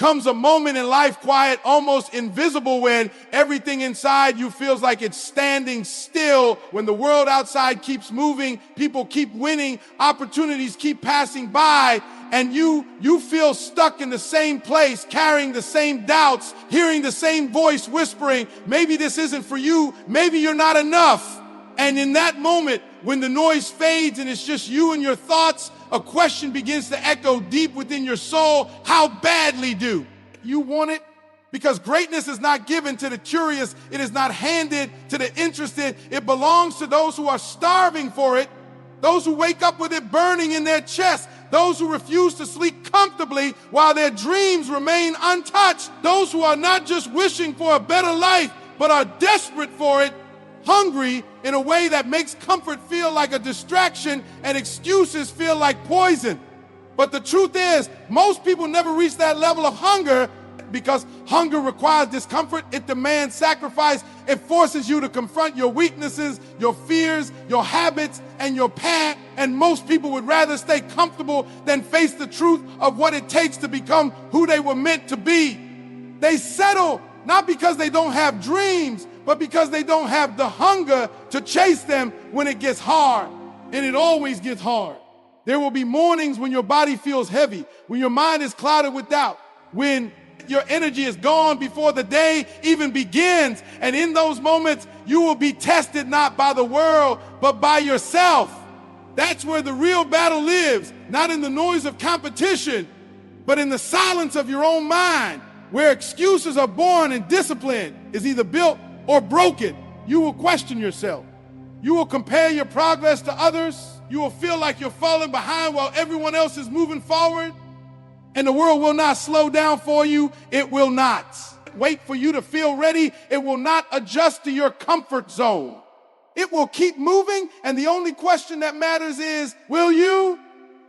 comes a moment in life, quiet, almost invisible, when everything inside you feels like it's standing still, when the world outside keeps moving, people keep winning, opportunities keep passing by, and you feel stuck in the same place, carrying the same doubts, hearing the same voice whispering, maybe this isn't for you, maybe you're not enough. And in that moment, when the noise fades and it's just you and your thoughts, a question begins to echo deep within your soul. How badly do you want it? Because greatness is not given to the curious. It is not handed to the interested. It belongs to those who are starving for it, those who wake up with it burning in their chest, those who refuse to sleep comfortably while their dreams remain untouched, those who are not just wishing for a better life, but are desperate for it, hungry in a way that makes comfort feel like a distraction and excuses feel like poison. But the truth is, most people never reach that level of hunger because hunger requires discomfort. It demands sacrifice. It forces you to confront your weaknesses, your fears, your habits, and your past. And most people would rather stay comfortable than face the truth of what it takes to become who they were meant to be. They settle not because they don't have dreams, but because they don't have the hunger to chase them when it gets hard. And it always gets hard. There will be mornings when your body feels heavy, when your mind is clouded with doubt, when your energy is gone before the day even begins. And in those moments, you will be tested not by the world, but by yourself. That's where the real battle lives, not in the noise of competition, but in the silence of your own mind, where excuses are born and discipline is either built or broken. You will question yourself. You will compare your progress to others. You will feel like you're falling behind while everyone else is moving forward. And the world will not slow down for you. It will not wait for you to feel ready. It will not adjust to your comfort zone. It will keep moving. And the only question that matters is, will you?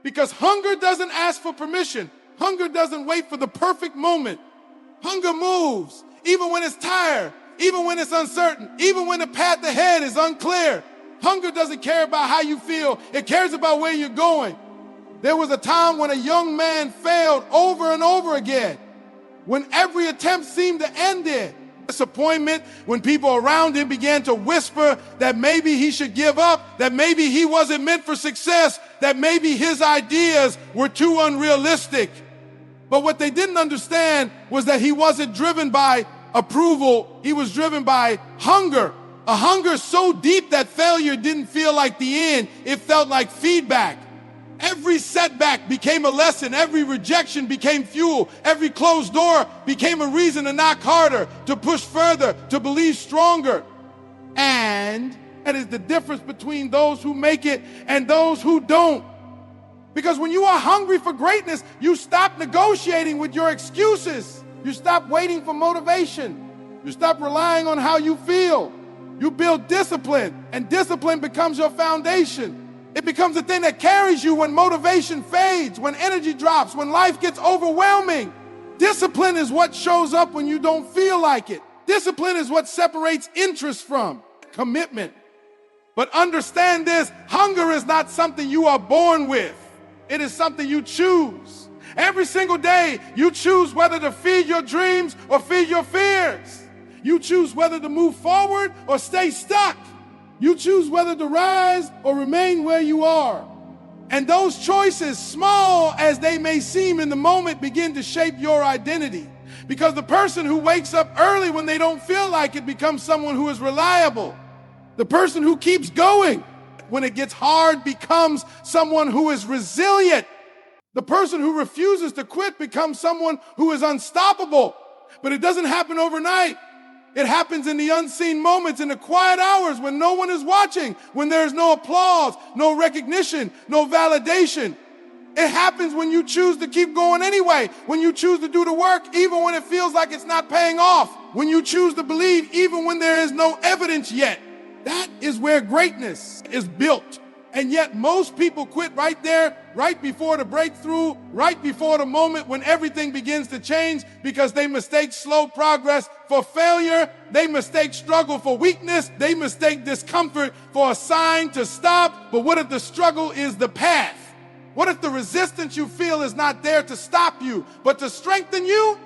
Because hunger doesn't ask for permission. Hunger doesn't wait for the perfect moment. Hunger moves, even when it's tired, even when it's uncertain, even when the path ahead is unclear. Hunger doesn't care about how you feel. It cares about where you're going. There was a time when a young man failed over and over again, when every attempt seemed to end in disappointment, when people around him began to whisper that maybe he should give up, that maybe he wasn't meant for success, that maybe his ideas were too unrealistic. But what they didn't understand was that he wasn't driven by approval. He was driven by hunger. A hunger so deep that failure didn't feel like the end. It felt like feedback. Every setback became a lesson. Every rejection became fuel. Every closed door became a reason to knock harder, to push further, to believe stronger. And that is the difference between those who make it and those who don't. Because when you are hungry for greatness, you stop negotiating with your excuses. You stop waiting for motivation. You stop relying on how you feel. You build discipline, and discipline becomes your foundation. It becomes the thing that carries you when motivation fades, when energy drops, when life gets overwhelming. Discipline is what shows up when you don't feel like it. Discipline is what separates interest from commitment. But understand this, hunger is not something you are born with. It is something you choose. Every single day, you choose whether to feed your dreams or feed your fears. You choose whether to move forward or stay stuck. You choose whether to rise or remain where you are. And those choices, small as they may seem in the moment, begin to shape your identity. Because the person who wakes up early when they don't feel like it becomes someone who is reliable. The person who keeps going when it gets hard becomes someone who is resilient. The person who refuses to quit becomes someone who is unstoppable. But it doesn't happen overnight. It happens in the unseen moments, in the quiet hours when no one is watching, when there's no applause, no recognition, no validation. It happens when you choose to keep going anyway, when you choose to do the work even when it feels like it's not paying off, when you choose to believe even when there is no evidence yet. That is where greatness is built. And yet most people quit right there, right before the breakthrough, right before the moment when everything begins to change, because they mistake slow progress for failure. They mistake struggle for weakness. They mistake discomfort for a sign to stop. But what if the struggle is the path? What if the resistance you feel is not there to stop you, but to strengthen you?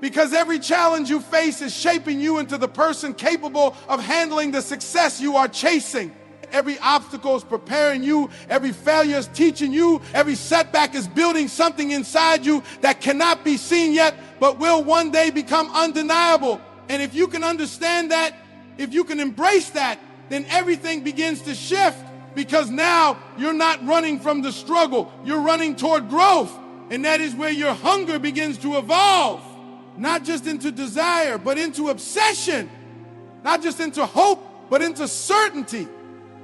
Because every challenge you face is shaping you into the person capable of handling the success you are chasing. Every obstacle is preparing you, every failure is teaching you, every setback is building something inside you that cannot be seen yet, but will one day become undeniable. And if you can understand that, if you can embrace that, then everything begins to shift, because now you're not running from the struggle, you're running toward growth. And that is where your hunger begins to evolve, not just into desire, but into obsession, not just into hope, but into certainty,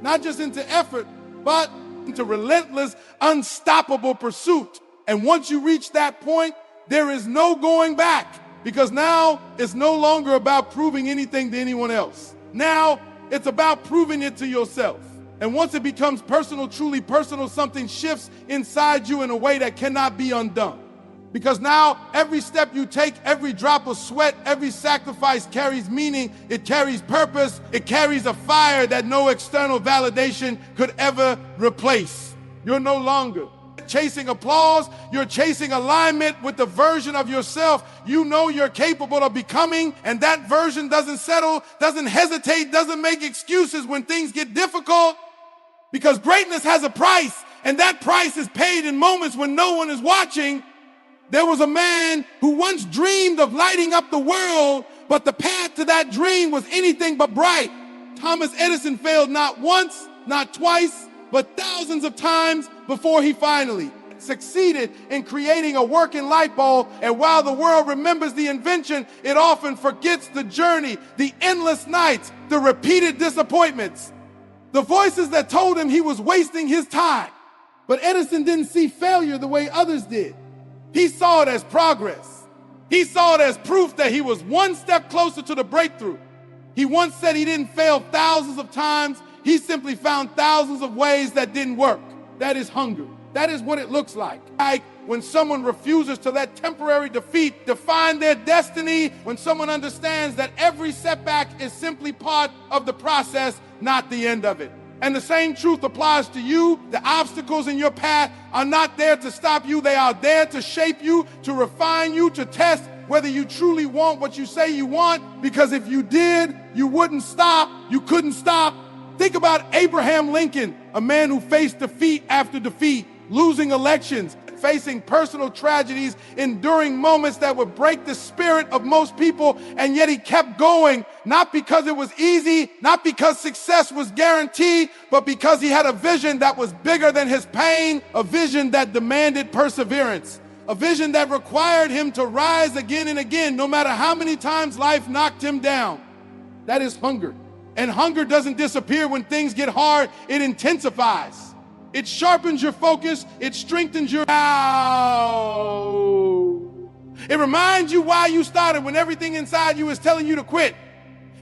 not just into effort, but into relentless, unstoppable pursuit. And once you reach that point, there is no going back, because now it's no longer about proving anything to anyone else. Now it's about proving it to yourself. And once it becomes personal, truly personal, something shifts inside you in a way that cannot be undone. Because now every step you take, every drop of sweat, every sacrifice carries meaning, it carries purpose, it carries a fire that no external validation could ever replace. You're no longer chasing applause, you're chasing alignment with the version of yourself you know you're capable of becoming, and that version doesn't settle, doesn't hesitate, doesn't make excuses when things get difficult, because greatness has a price, and that price is paid in moments when no one is watching. There was a man who once dreamed of lighting up the world, but the path to that dream was anything but bright. Thomas Edison failed not once, not twice, but thousands of times before he finally succeeded in creating a working light bulb. And while the world remembers the invention, it often forgets the journey, the endless nights, the repeated disappointments, the voices that told him he was wasting his time. But Edison didn't see failure the way others did. He saw it as progress. He saw it as proof that he was one step closer to the breakthrough. He once said he didn't fail thousands of times. He simply found thousands of ways that didn't work. That is hunger. That is what it looks like. Like when someone refuses to let temporary defeat define their destiny, when someone understands that every setback is simply part of the process, not the end of it. And the same truth applies to you. The obstacles in your path are not there to stop you. They are there to shape you, to refine you, to test whether you truly want what you say you want. Because if you did, you wouldn't stop. You couldn't stop. Think about Abraham Lincoln, a man who faced defeat after defeat, losing elections, facing personal tragedies, enduring moments that would break the spirit of most people, and yet he kept going, not because it was easy, not because success was guaranteed, but because he had a vision that was bigger than his pain, a vision that demanded perseverance, a vision that required him to rise again and again, no matter how many times life knocked him down. That is hunger. And hunger doesn't disappear when things get hard, it intensifies. It sharpens your focus, it strengthens your It reminds you why you started when everything inside you is telling you to quit.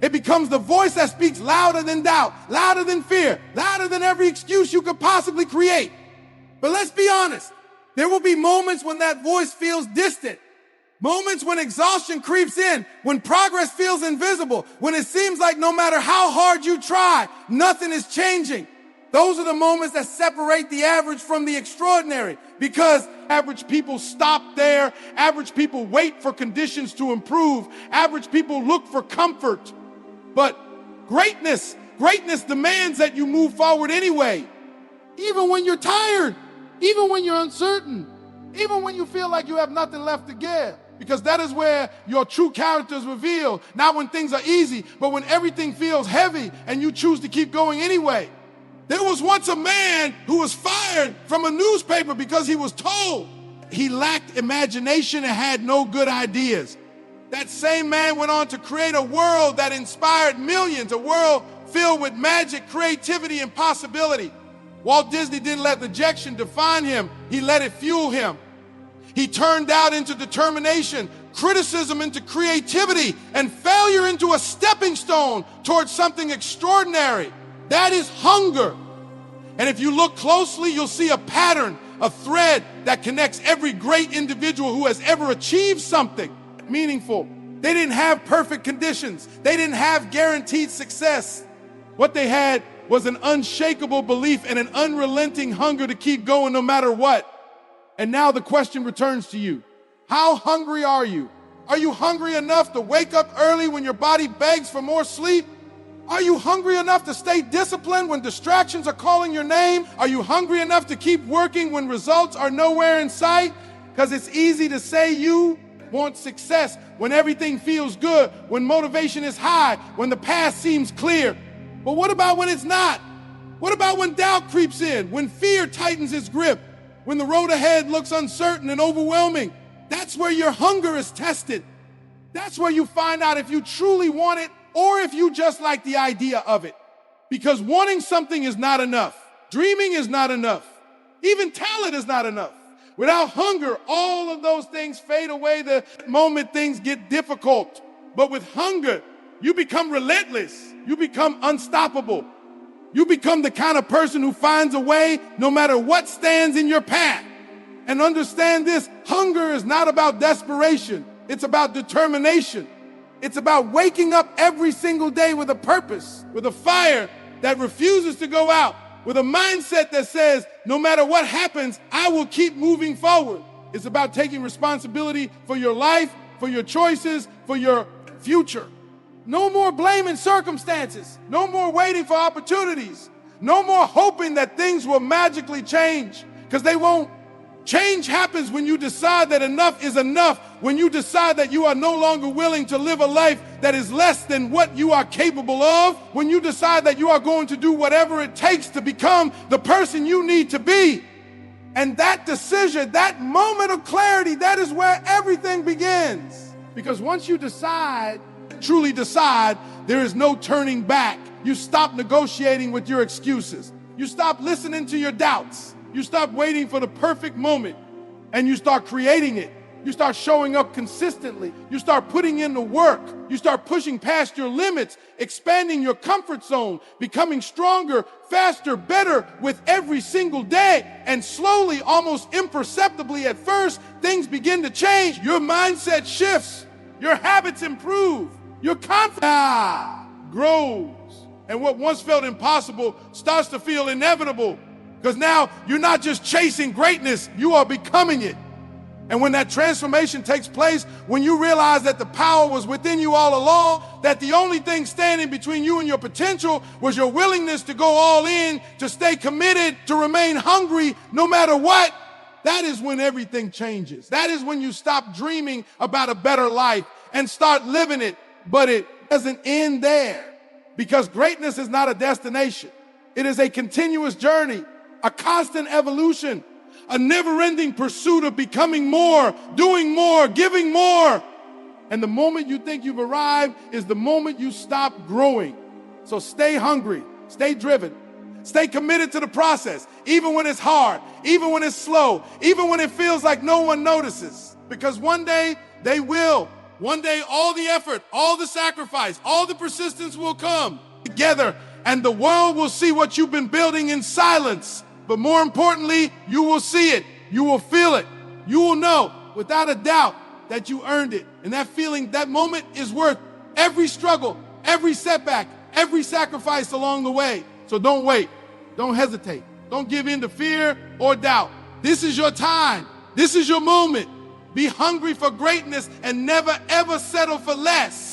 It becomes the voice that speaks louder than doubt, louder than fear, louder than every excuse you could possibly create. But let's be honest, there will be moments when that voice feels distant. Moments when exhaustion creeps in, when progress feels invisible, when it seems like no matter how hard you try, nothing is changing. Those are the moments that separate the average from the extraordinary, because average people stop there. Average people wait for conditions to improve. Average people look for comfort. But greatness demands that you move forward anyway, even when you're tired, even when you're uncertain, even when you feel like you have nothing left to give. Because that is where your true character is revealed. Not when things are easy, but when everything feels heavy and you choose to keep going anyway. There was once a man who was fired from a newspaper because he was told he lacked imagination and had no good ideas. That same man went on to create a world that inspired millions, a world filled with magic, creativity, and possibility. Walt Disney didn't let rejection define him. He let it fuel him. He turned doubt into determination, criticism into creativity, and failure into a stepping stone towards something extraordinary. That is hunger. And if you look closely, you'll see a pattern, a thread that connects every great individual who has ever achieved something meaningful. They didn't have perfect conditions. They didn't have guaranteed success. What they had was an unshakable belief and an unrelenting hunger to keep going no matter what. And now the question returns to you. How hungry are you? Are you hungry enough to wake up early when your body begs for more sleep? Are you hungry enough to stay disciplined when distractions are calling your name? Are you hungry enough to keep working when results are nowhere in sight? Because it's easy to say you want success when everything feels good, when motivation is high, when the path seems clear. But what about when it's not? What about when doubt creeps in, when fear tightens its grip, when the road ahead looks uncertain and overwhelming? That's where your hunger is tested. That's where you find out if you truly want it or if you just like the idea of it. Because wanting something is not enough. Dreaming is not enough. Even talent is not enough. Without hunger, all of those things fade away the moment things get difficult. But with hunger, you become relentless. You become unstoppable. You become the kind of person who finds a way no matter what stands in your path. And understand this, hunger is not about desperation. It's about determination. It's about waking up every single day with a purpose, with a fire that refuses to go out, with a mindset that says, no matter what happens, I will keep moving forward. It's about taking responsibility for your life, for your choices, for your future. No more blaming circumstances. No more waiting for opportunities. No more hoping that things will magically change, because they won't. Change happens when you decide that enough is enough, when you decide that you are no longer willing to live a life that is less than what you are capable of, when you decide that you are going to do whatever it takes to become the person you need to be. And that decision, that moment of clarity, that is where everything begins. Because once you decide, truly decide, there is no turning back. You stop negotiating with your excuses. You stop listening to your doubts. You stop waiting for the perfect moment and you start creating it. You start showing up consistently. You start putting in the work. You start pushing past your limits, expanding your comfort zone, becoming stronger, faster, better with every single day. And slowly, almost imperceptibly at first, things begin to change. Your mindset shifts. Your habits improve. Your confidence grows. And what once felt impossible starts to feel inevitable. Because now you're not just chasing greatness, you are becoming it. And when that transformation takes place, when you realize that the power was within you all along, that the only thing standing between you and your potential was your willingness to go all in, to stay committed, to remain hungry no matter what, that is when everything changes. That is when you stop dreaming about a better life and start living it. But it doesn't end there, because greatness is not a destination. It is a continuous journey. A constant evolution, a never-ending pursuit of becoming more, doing more, giving more. And the moment you think you've arrived is the moment you stop growing. So stay hungry, stay driven, stay committed to the process, even when it's hard, even when it's slow, even when it feels like no one notices. Because one day they will. One day all the effort, all the sacrifice, all the persistence will come together, and the world will see what you've been building in silence. But more importantly, you will see it. You will feel it. You will know without a doubt that you earned it. And that feeling, that moment is worth every struggle, every setback, every sacrifice along the way. So don't wait. Don't hesitate. Don't give in to fear or doubt. This is your time. This is your moment. Be hungry for greatness and never ever settle for less.